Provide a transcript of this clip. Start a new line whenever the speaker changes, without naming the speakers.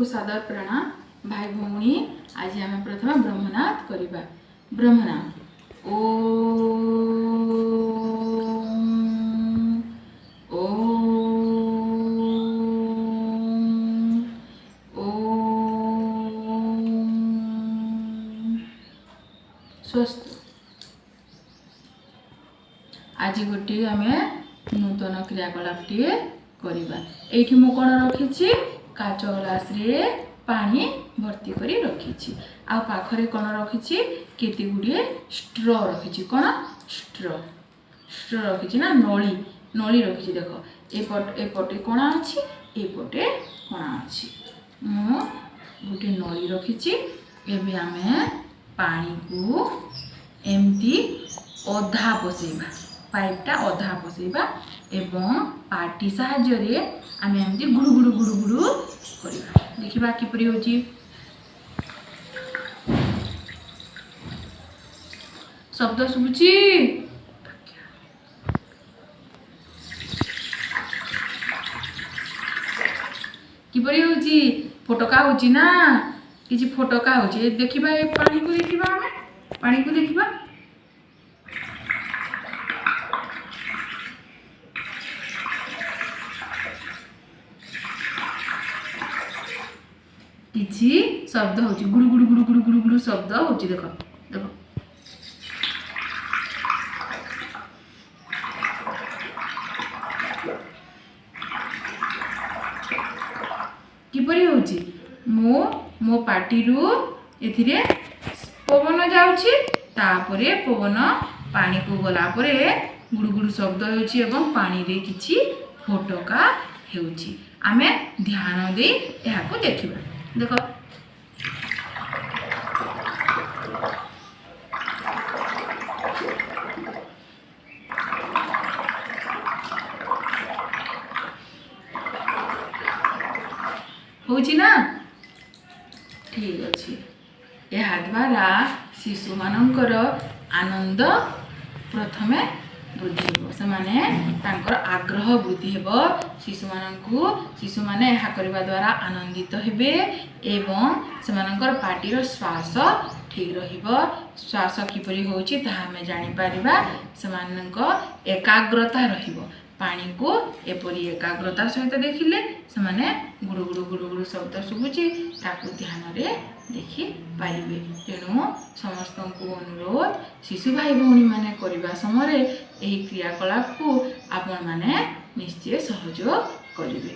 सादर प्रणाम भाई भौणी। आज आम प्रथम ब्रह्मनाथ करवा। ब्रह्मनाथ स्वस्थ। आज गोटे आम नूतन क्रियाकलाप टे करवा। ये मु कौन रखी काच ग्लास रे पानी भर्ती करी रखी। आ पाखरे कौन रखी केते गुड़िए स्ट्र रखी। कौन स्ट्र रखी ना नली नली रखी। देख एपटे कणा अच्छी एपटे कणा अच्छी। मु गोटे नली रखी। एबे आमे पानी को एमती अधा पसैबा। पाइपटा अधा पसैबा एवं पाटी साहाय्य आम एमती गुड़ु गुड़ु गुड़ु गुड़ु करवा। देखा किपरि होची। शब्द शुभुची किपरि होची। फोटका होची ना किछि फोटका होची। देखिबा ए पानी को देखिबा। आमे पानी को देखिबा। किछि शब्द होची गुड़ु गुड़ु गुड़ु गुड़ु गुड़ु गुड़ु शब्द होची। देखो देखो किपरि होची। मो पार्टी रु एथिरे पवन जाउची। तापरे पवन पानी को गला परे गुड़ु गुड़ु शब्द होची एवं पानी रे किछि फोटका हेउची। आमे ध्यान दे एहा को देखिबा। देखो होची ना ठीक अच्छे। यह द्वारा शिशु मानकर आनंद प्रथमे वृद्धि हो। से माने तांकर आग्रह वृद्धि हेबो। शिशु माने यह करबा द्वारा आनंदित हेबे एवं सेमानकर पार्टीर श्वास ठीक रहिबो। श्वास किपरि होची ता हमें जानि पारिबा। सेमानकर एकाग्रता रहिबो। पानी को एपरी एकाग्रता सहित देखिले से माने गुड़ु गुड़ु गुड़ु गुड़ु शब्द शुभुची ताकू ध्यान रे देखि पारिबे। तेणु समस्त को अनुरोध शिशु भाई भौणी माने करबा समय एही क्रियाकलाप को आपण माने निश्चय सहयोग करिवे।